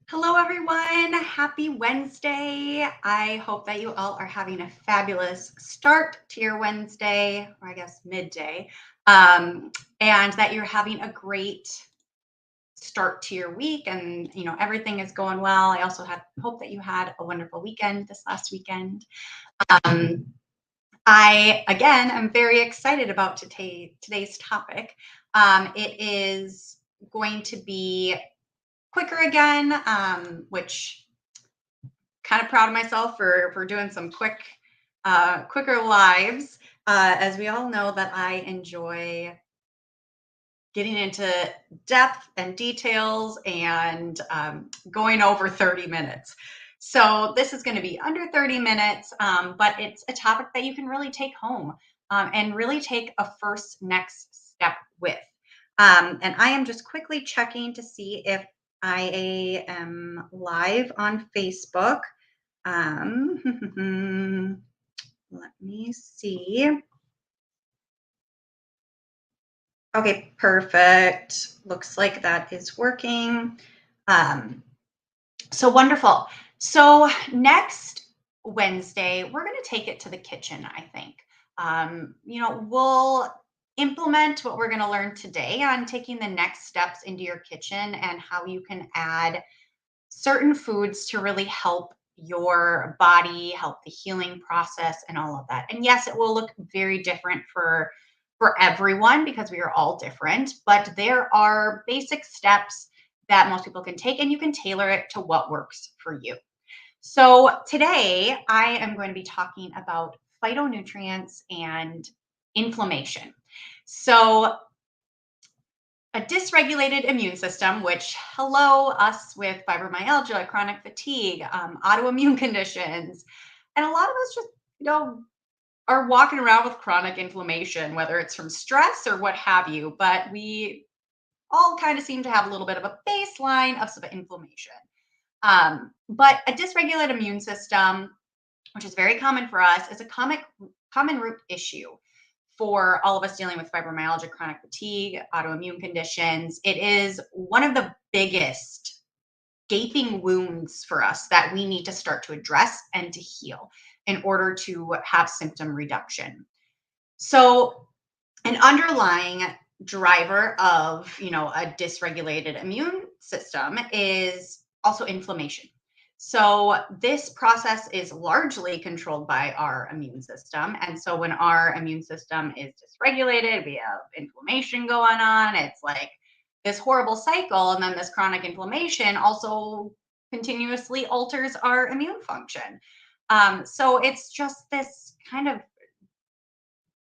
Hello, everyone. Happy Wednesday. I hope that you all are having a fabulous start to your Wednesday, or I guess midday, and that you're having a great start to your week and everything is going well. I also hope that you had a wonderful weekend this last weekend. Um, I again am very excited about today's topic. It is going to be quicker again, which kind of proud of myself for doing some quicker lives. As we all know that I enjoy getting into depth and details and going over 30 minutes. So this is going to be under 30 minutes, but it's a topic that you can really take home and really take a first next step with. And I am just quickly checking to see if I am live on Facebook. Let me see. Okay, perfect. Looks like that is working. Um, so wonderful. So next Wednesday, we're going to take it to the kitchen, I think. We'll implement what we're going to learn today on taking the next steps into your kitchen and how you can add certain foods to really help your body, help the healing process and all of that. And yes, it will look very different for everyone because we are all different, but there are basic steps that most people can take and you can tailor it to what works for you. So today I am going to be talking about phytonutrients and inflammation. So a dysregulated immune system, which hello us with fibromyalgia, chronic fatigue, autoimmune conditions, and a lot of us just are walking around with chronic inflammation, whether it's from stress or what have you. But we all kind of seem to have a little bit of a baseline of some inflammation. But a dysregulated immune system, which is very common for us, is a common root issue for all of us dealing with fibromyalgia, chronic fatigue, autoimmune conditions. It is one of the biggest gaping wounds for us that we need to start to address and to heal in order to have symptom reduction. So, an underlying driver of, a dysregulated immune system is also inflammation. So this process is largely controlled by our immune system. And so when our immune system is dysregulated, we have inflammation going on. It's like this horrible cycle. And then this chronic inflammation also continuously alters our immune function. So it's just this kind of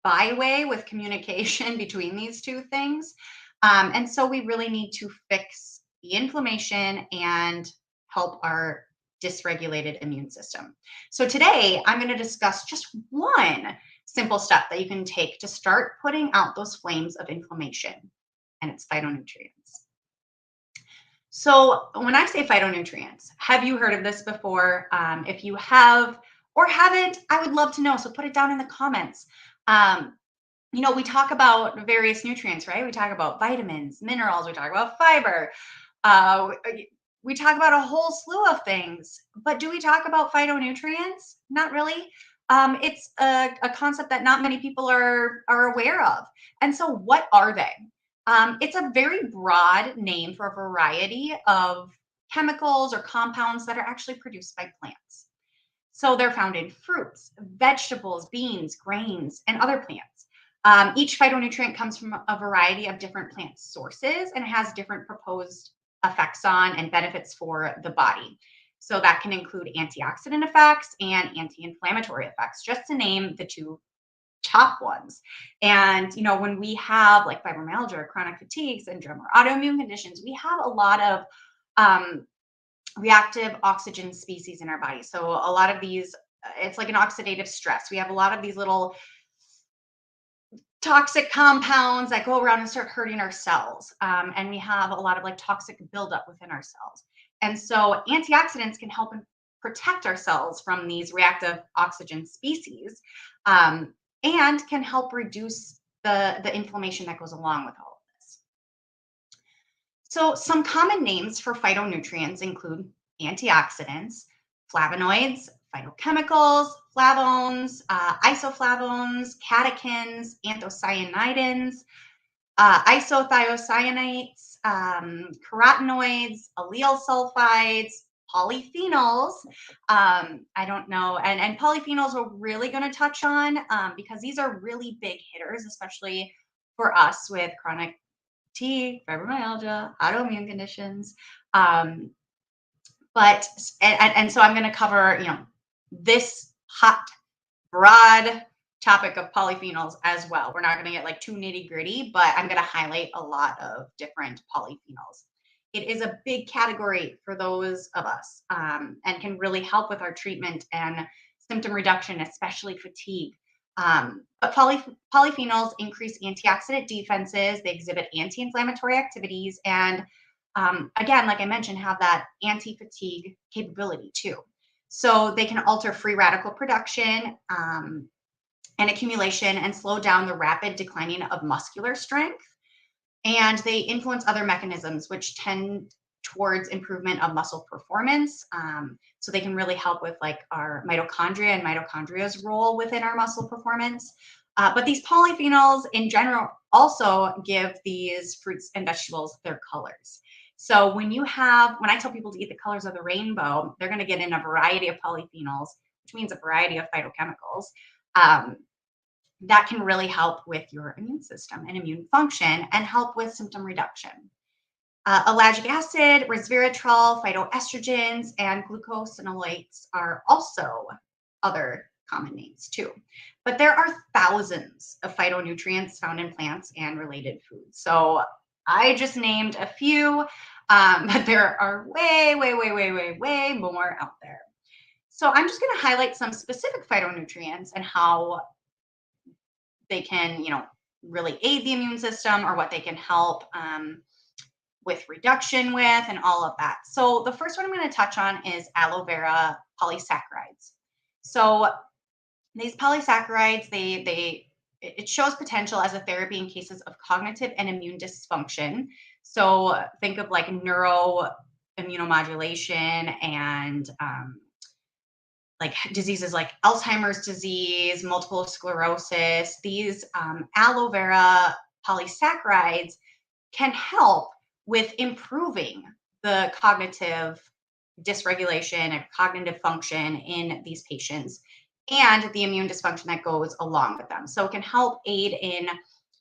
byway with communication between these two things. And so we really need to fix the inflammation and help our dysregulated immune system. So today I'm going to discuss just one simple step that you can take to start putting out those flames of inflammation, and it's phytonutrients. So when I say phytonutrients, have you heard of this before? If you have or haven't, I would love to know. So put it down in the comments. Um, we talk about various nutrients, right? We talk about vitamins, minerals, we talk about fiber. We talk about a whole slew of things, but do we talk about phytonutrients? Not really. It's a concept that not many people are aware of. And so, what are they? It's a very broad name for a variety of chemicals or compounds that are actually produced by plants. So they're found in fruits, vegetables, beans, grains, and other plants. Each phytonutrient comes from a variety of different plant sources and has different proposed effects on and benefits for the body. So that can include antioxidant effects and anti-inflammatory effects, just to name the two top ones. And when we have like fibromyalgia or chronic fatigue syndrome or autoimmune conditions, we have a lot of reactive oxygen species in our body. So a lot of these, it's like an oxidative stress. We have a lot of these little toxic compounds that go around and start hurting our cells. And we have a lot of like toxic buildup within our cells. And so antioxidants can help protect our cells from these reactive oxygen species, and can help reduce the inflammation that goes along with all of this. So, some common names for phytonutrients include antioxidants, flavonoids, phytochemicals, flavones, isoflavones, catechins, anthocyanidins, isothiocyanates, carotenoids, alleles sulfides, polyphenols. I don't know. And polyphenols we're really going to touch on because these are really big hitters, especially for us with chronic fatigue, fibromyalgia, autoimmune conditions. Um, and so I'm going to cover, this hot broad topic of polyphenols as well. We're not going to get like too nitty gritty, but I'm going to highlight a lot of different polyphenols. It is a big category for those of us and can really help with our treatment and symptom reduction, especially fatigue. But polyphenols increase antioxidant defenses, they exhibit anti inflammatory activities, and again, like I mentioned, have that anti fatigue capability too. So they can alter free radical production and accumulation and slow down the rapid declining of muscular strength. And they influence other mechanisms which tend towards improvement of muscle performance. So they can really help with like our mitochondria and mitochondria's role within our muscle performance. But these polyphenols in general also give these fruits and vegetables their colors. So when I tell people to eat the colors of the rainbow, they're going to get in a variety of polyphenols, which means a variety of phytochemicals. Um, that can really help with your immune system and immune function and help with symptom reduction. Ellagic acid, resveratrol, phytoestrogens, and glucosinolates are also other common names too. But there are thousands of phytonutrients found in plants and related foods. So I just named a few, but there are way, way, way, way, way, way more out there. So I'm just going to highlight some specific phytonutrients and how they can, really aid the immune system or what they can help with reduction with and all of that. So the first one I'm going to touch on is aloe vera polysaccharides. So these polysaccharides, it shows potential as a therapy in cases of cognitive and immune dysfunction. So think of like neuroimmunomodulation and like diseases like Alzheimer's disease, multiple sclerosis. These aloe vera polysaccharides can help with improving the cognitive dysregulation and cognitive function in these patients and the immune dysfunction that goes along with them. So it can help aid in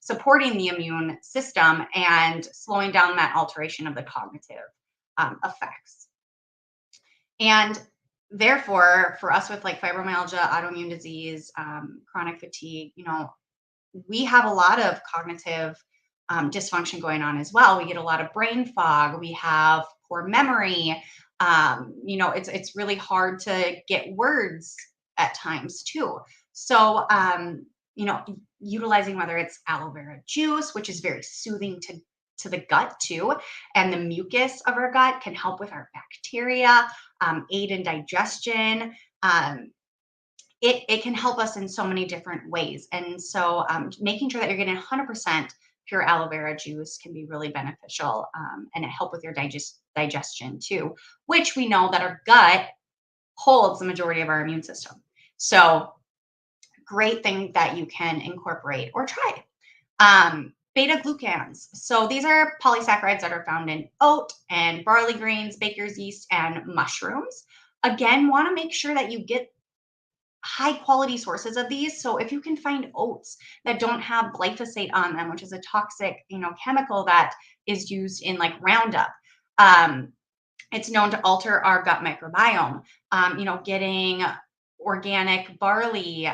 supporting the immune system and slowing down that alteration of the cognitive effects. And therefore, for us with like fibromyalgia, autoimmune disease, chronic fatigue, we have a lot of cognitive dysfunction going on as well. We get a lot of brain fog. We have poor memory. It's really hard to get words at times too. So, utilizing whether it's aloe vera juice, which is very soothing to the gut too, and the mucus of our gut can help with our bacteria, aid in digestion. It can help us in so many different ways. And so making sure that you're getting 100% pure aloe vera juice can be really beneficial and it help with your digestion too, which we know that our gut holds the majority of our immune system. So great thing that you can incorporate or try. Beta glucans. So these are polysaccharides that are found in oat and barley grains, baker's yeast, and mushrooms. Again, want to make sure that you get high quality sources of these. So if you can find oats that don't have glyphosate on them, which is a toxic, chemical that is used in like Roundup, it's known to alter our gut microbiome. Getting organic barley,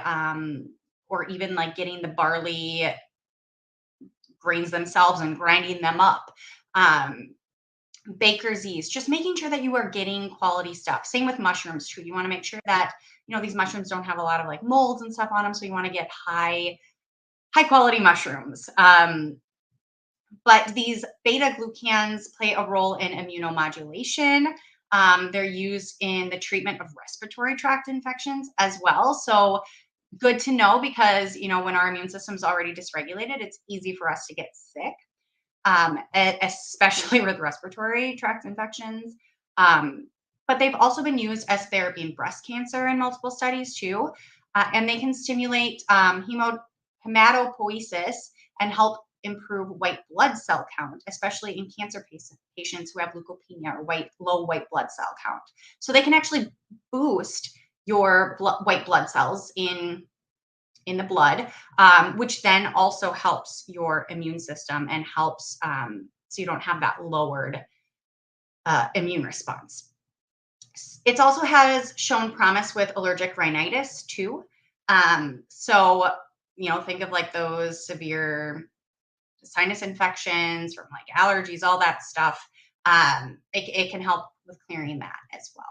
or even like getting the barley grains themselves and grinding them up. Baker's yeast, just making sure that you are getting quality stuff. Same with mushrooms too. You want to make sure that these mushrooms don't have a lot of like molds and stuff on them, so you want to get high quality mushrooms. But these beta glucans play a role in immunomodulation. They're used in the treatment of respiratory tract infections as well. So good to know because when our immune system's already dysregulated, it's easy for us to get sick. especially with respiratory tract infections. Um, but they've also been used as therapy in breast cancer in multiple studies too. And they can stimulate hematopoiesis and help improve white blood cell count, especially in cancer patients who have leukopenia or low white blood cell count. So they can actually boost your white blood cells in the blood, which then also helps your immune system and helps so you don't have that lowered immune response. It also has shown promise with allergic rhinitis too. So, think of like those severe sinus infections from like allergies, all that stuff. It can help with clearing that as well.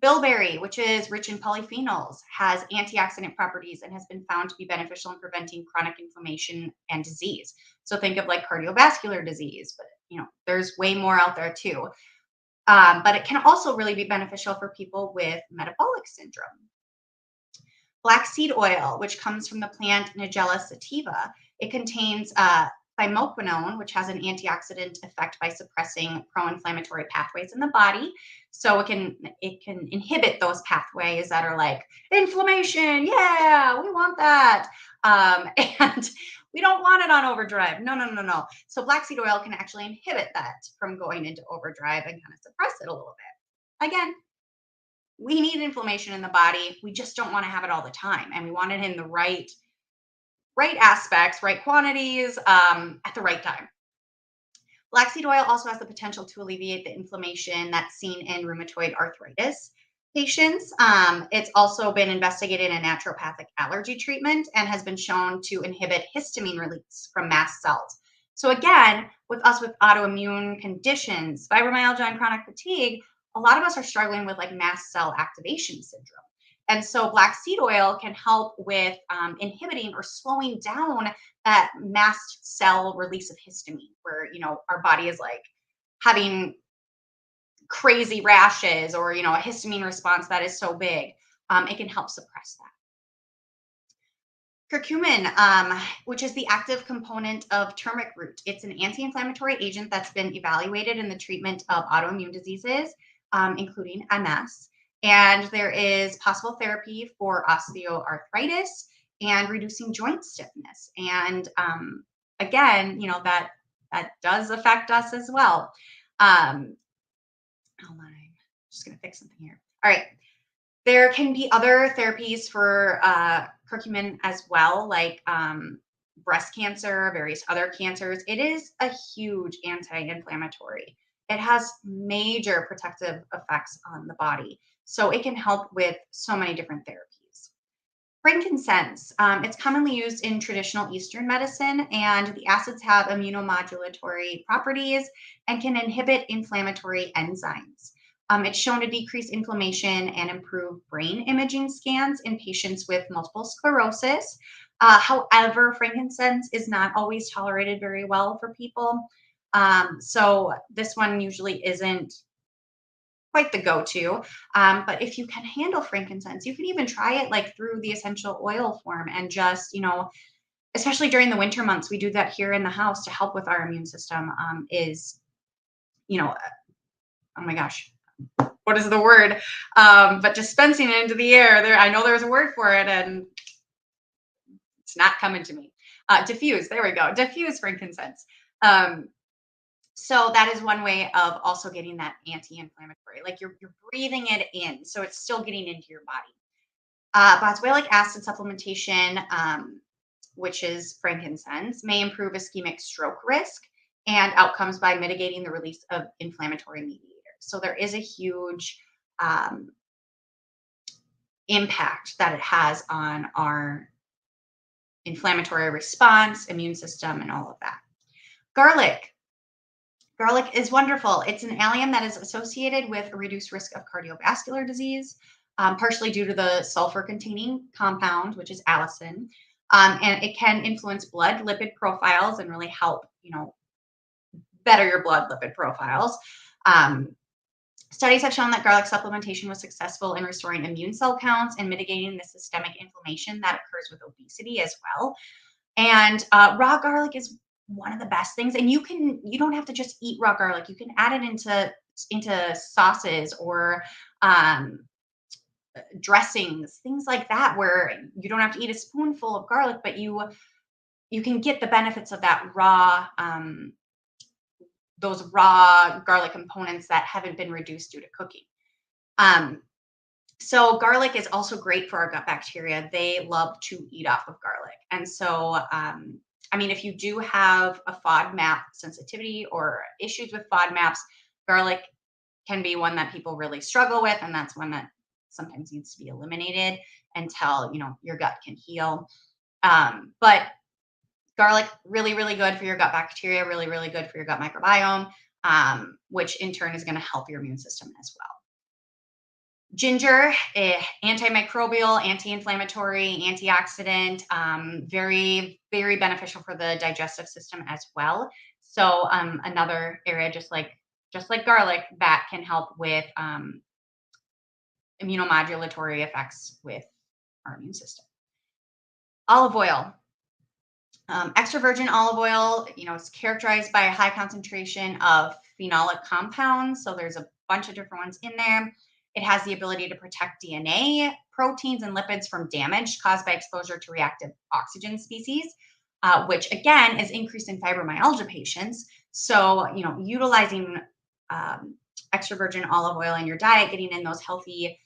Bilberry, which is rich in polyphenols, has antioxidant properties and has been found to be beneficial in preventing chronic inflammation and disease. So think of like cardiovascular disease, but there's way more out there too. But it can also really be beneficial for people with metabolic syndrome. Black seed oil, which comes from the plant Nigella sativa, it contains thymoquinone, which has an antioxidant effect by suppressing pro-inflammatory pathways in the body. So it can inhibit those pathways that are like inflammation. Yeah, we want that, and we don't want it on overdrive. No, no, no, no. So black seed oil can actually inhibit that from going into overdrive and kind of suppress it a little bit. Again, we need inflammation in the body. We just don't want to have it all the time, and we want it in the right aspects, right quantities, at the right time. Black seed oil also has the potential to alleviate the inflammation that's seen in rheumatoid arthritis patients. It's also been investigated in naturopathic allergy treatment and has been shown to inhibit histamine release from mast cells. So again, with autoimmune conditions, fibromyalgia and chronic fatigue, a lot of us are struggling with like mast cell activation syndrome. And so black seed oil can help with inhibiting or slowing down that mast cell release of histamine, where, our body is like having crazy rashes or, a histamine response that is so big. It can help suppress that. Curcumin, which is the active component of turmeric root. It's an anti-inflammatory agent that's been evaluated in the treatment of autoimmune diseases, including MS. And there is possible therapy for osteoarthritis and reducing joint stiffness. And again, that does affect us as well. Hold on, I'm just going to fix something here. All right. There can be other therapies for curcumin as well, like breast cancer, various other cancers. It is a huge anti-inflammatory. It has major protective effects on the body. So it can help with so many different therapies. Frankincense, it's commonly used in traditional Eastern medicine, and the acids have immunomodulatory properties and can inhibit inflammatory enzymes. It's shown to decrease inflammation and improve brain imaging scans in patients with multiple sclerosis. However, frankincense is not always tolerated very well for people. So this one usually isn't quite the go-to. But if you can handle frankincense, you can even try it like through the essential oil form and just, especially during the winter months, we do that here in the house to help with our immune system, oh my gosh, what is the word? But dispensing it into the air. I know there's a word for it, and it's not coming to me. Diffuse. There we go. Diffuse frankincense. So that is one way of also getting that anti-inflammatory. Like you're breathing it in, so it's still getting into your body. Boswellic acid supplementation, which is frankincense, may improve ischemic stroke risk and outcomes by mitigating the release of inflammatory mediators. So there is a huge impact that it has on our inflammatory response, immune system, and all of that. Garlic. Garlic is wonderful. It's an allium that is associated with a reduced risk of cardiovascular disease, partially due to the sulfur-containing compound, which is allicin. And it can influence blood lipid profiles and really help, better your blood lipid profiles. Studies have shown that garlic supplementation was successful in restoring immune cell counts and mitigating the systemic inflammation that occurs with obesity as well. And raw garlic is one of the best things. And you don't have to just eat raw garlic. You can add it into sauces or um, dressings, things like that, where you don't have to eat a spoonful of garlic, but you can get the benefits of that raw those raw garlic components that haven't been reduced due to cooking. Um, so garlic is also great for our gut bacteria. They love to eat off of garlic. And so, I mean, if you do have a FODMAP sensitivity or issues with FODMAPs, garlic can be one that people really struggle with. And that's one that sometimes needs to be eliminated until, your gut can heal. But garlic, really, really good for your gut bacteria, really, really good for your gut microbiome, which in turn is going to help your immune system as well. Ginger, antimicrobial, anti-inflammatory, antioxidant, very, very beneficial for the digestive system as well. So another area, just like garlic, that can help with immunomodulatory effects with our immune system. Olive oil. Extra virgin olive oil, it's characterized by a high concentration of phenolic compounds. So there's a bunch of different ones in there. It has the ability to protect DNA, proteins, and lipids from damage caused by exposure to reactive oxygen species, which again is increased in fibromyalgia patients. So, utilizing extra virgin olive oil in your diet, getting in those healthy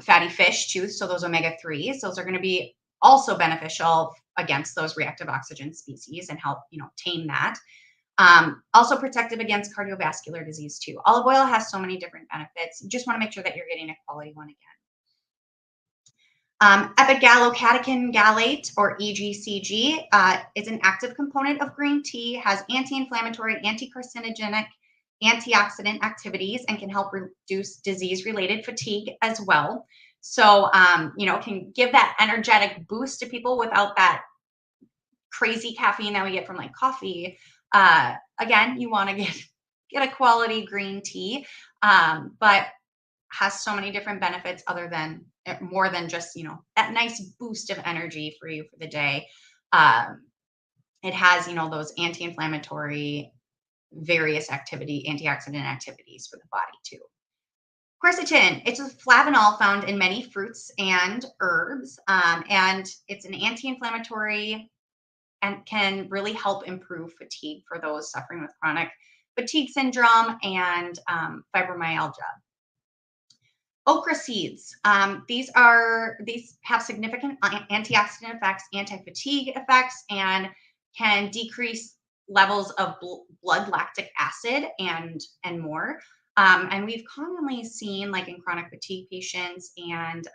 fatty fish too. So those omega-3s, those are going to be also beneficial against those reactive oxygen species and help, tame that. Also protective against cardiovascular disease too. Olive oil has so many different benefits. You just want to make sure that you're getting a quality one again. Epigallocatechin gallate, or EGCG, is an active component of green tea, has anti-inflammatory, anti-carcinogenic, antioxidant activities, and can help reduce disease-related fatigue as well. So, can give that energetic boost to people without that crazy caffeine that we get from like coffee. Again, you want to get a quality green tea, but has so many different benefits other than more than just, that nice boost of energy for you for the day. It has, those anti-inflammatory various antioxidant activities for the body too. Quercetin, it's a flavanol found in many fruits and herbs, and it's an anti-inflammatory and can really help improve fatigue for those suffering with chronic fatigue syndrome and fibromyalgia. Okra seeds. These have significant antioxidant effects, anti-fatigue effects, and can decrease levels of blood lactic acid and more. And we've commonly seen, like in chronic fatigue patients and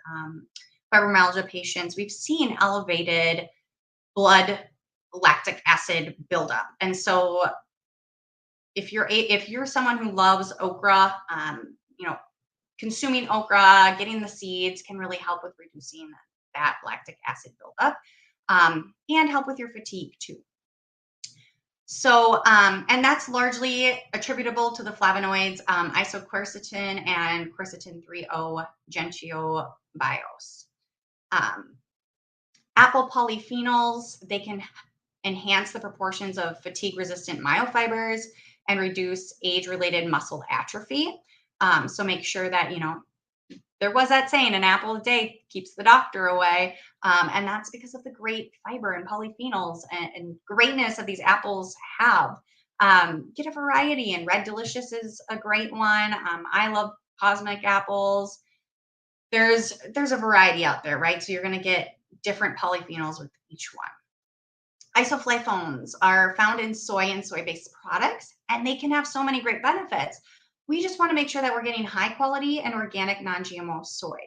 fibromyalgia patients, we've seen elevated blood lactic acid buildup. And so if you're someone who loves okra, consuming okra, getting the seeds can really help with reducing that lactic acid buildup, and help with your fatigue too. So, and that's largely attributable to the flavonoids, isoquercetin and quercetin 3O gentiobiose. Apple polyphenols, they can enhance the proportions of fatigue-resistant myofibers and reduce age-related muscle atrophy. So make sure that, there was that saying, an apple a day keeps the doctor away. And that's because of the great fiber and polyphenols and greatness that these apples have. Get a variety, and Red Delicious is a great one. I love cosmic apples. There's a variety out there, right? So you're going to get different polyphenols with each one. Isoflavones are found in soy and soy-based products, and they can have so many great benefits. We just want to make sure that we're getting high quality and organic non-GMO soy.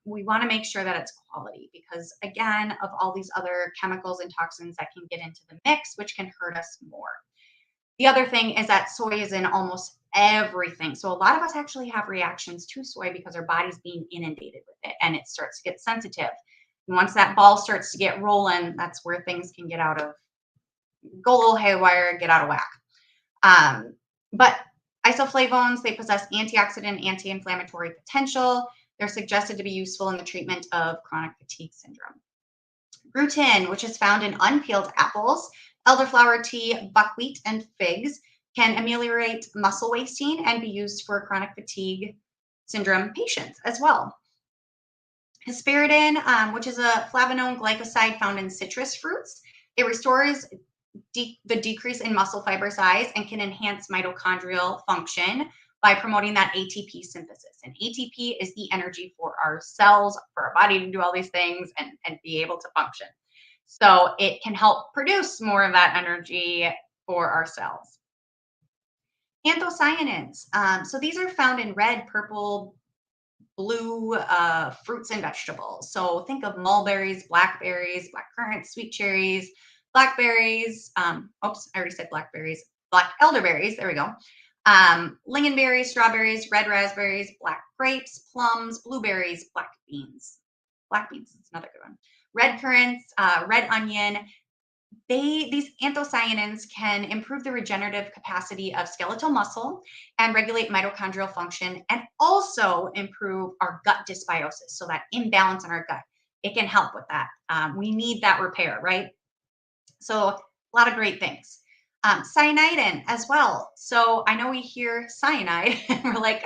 We want to make sure that it's quality because, again, of all these other chemicals and toxins that can get into the mix, which can hurt us more. The other thing is that soy is in almost everything. So a lot of us actually have reactions to soy because our body's being inundated with it and it starts to get sensitive. And once that ball starts to get rolling, that's where things can go a little haywire, get out of whack. But isoflavones, they possess antioxidant, anti-inflammatory potential. They're suggested to be useful in the treatment of chronic fatigue syndrome. Gluten, which is found in unpeeled apples, Elderflower tea, buckwheat, and figs can ameliorate muscle wasting and be used for chronic fatigue syndrome patients as well. Hesperidin, which is a flavonone glycoside found in citrus fruits, it restores the decrease in muscle fiber size and can enhance mitochondrial function by promoting that ATP synthesis. And ATP is the energy for our cells, for our body to do all these things and be able to function. So it can help produce more of that energy for our cells. Anthocyanins. So these are found in red, purple, blue fruits and vegetables. So think of mulberries, blackberries, black currants, sweet cherries, blackberries. Oops, I already said blackberries. Black elderberries. There we go. Lingonberries, strawberries, red raspberries, black grapes, plums, blueberries, black beans. Black beans is another good one. Red currants, red onion, these anthocyanins can improve the regenerative capacity of skeletal muscle and regulate mitochondrial function and also improve our gut dysbiosis. So that imbalance in our gut, it can help with that. We need that repair, right? So a lot of great things. Cyanidin as well. So I know we hear cyanide and we're like,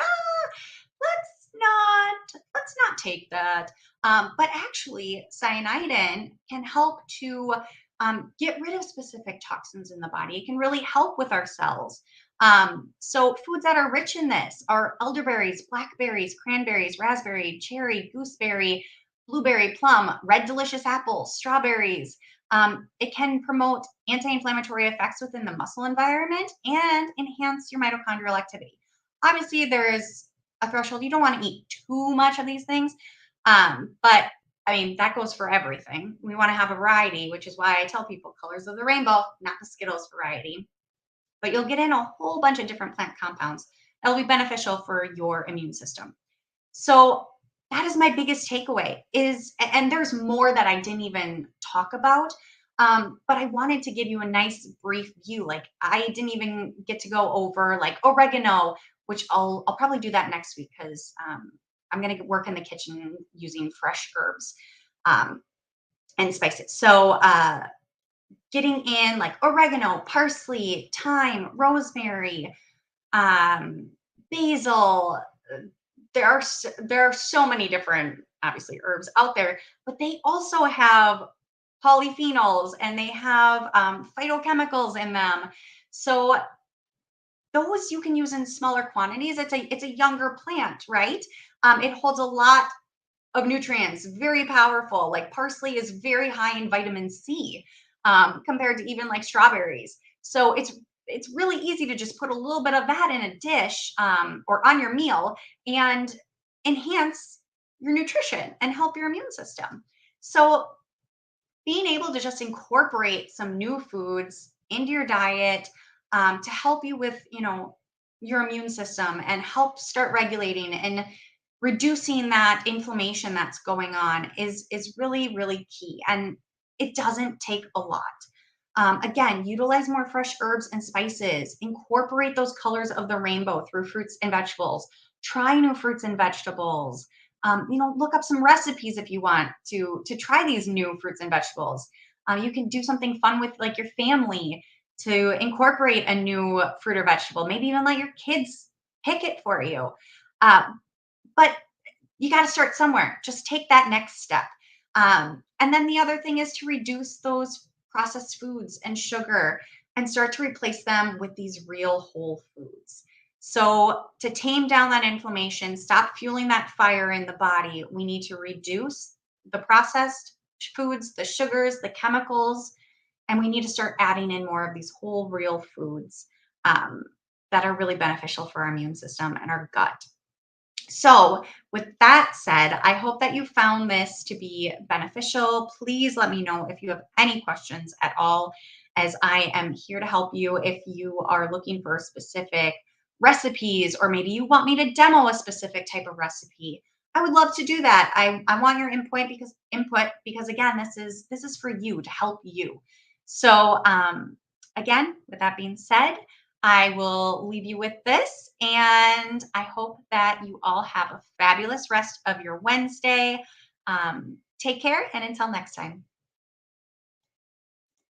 let's not take that. But actually, cyanidin can help to get rid of specific toxins in the body. It can really help with our cells. So foods that are rich in this are elderberries, blackberries, cranberries, raspberry, cherry, gooseberry, blueberry, plum, red delicious apples, strawberries. It can promote anti-inflammatory effects within the muscle environment and enhance your mitochondrial activity. Obviously, there's a threshold. You don't want to eat too much of these things. But I mean, that goes for everything. We want to have a variety, which is why I tell people colors of the rainbow, not the Skittles variety. But you'll get in a whole bunch of different plant compounds that'll be beneficial for your immune system. So that is my biggest takeaway is, and there's more that I didn't even talk about. But I wanted to give you a nice brief view. Like I didn't even get to go over like oregano, which I'll probably do that next week because I'm going to work in the kitchen using fresh herbs and spices. So getting in like oregano, parsley, thyme, rosemary, basil. There are so many different obviously herbs out there, but they also have polyphenols and they have phytochemicals in them. So those you can use in smaller quantities. It's a younger plant, right? It holds a lot of nutrients, very powerful. Like parsley is very high in vitamin C compared to even like strawberries. So it's really easy to just put a little bit of that in a dish or on your meal and enhance your nutrition and help your immune system. So being able to just incorporate some new foods into your diet to help you with your immune system and help start regulating and reducing that inflammation that's going on is really really key, and it doesn't take a lot. Again, utilize more fresh herbs and spices, incorporate those colors of the rainbow through fruits and vegetables, try new fruits and vegetables. Look up some recipes if you want to try these new fruits and vegetables. You can do something fun with like your family to incorporate a new fruit or vegetable. Maybe even let your kids pick it for you. Uh, but you got to start somewhere. Just take that next step. And then the other thing is to reduce those processed foods and sugar and start to replace them with these real whole foods. So, to tame down that inflammation, stop fueling that fire in the body, we need to reduce the processed foods, the sugars, the chemicals, and we need to start adding in more of these whole real foods um, that are really beneficial for our immune system and our gut. So, with that said, I hope that you found this to be beneficial. Please let me know if you have any questions at all, as I am here to help you. If you are looking for specific recipes, or maybe you want me to demo a specific type of recipe, I would love to do that. I want your input because again, this is for you to help you. So again, with that being said, I will leave you with this, and I hope that you all have a fabulous rest of your Wednesday. Take care, and until next time.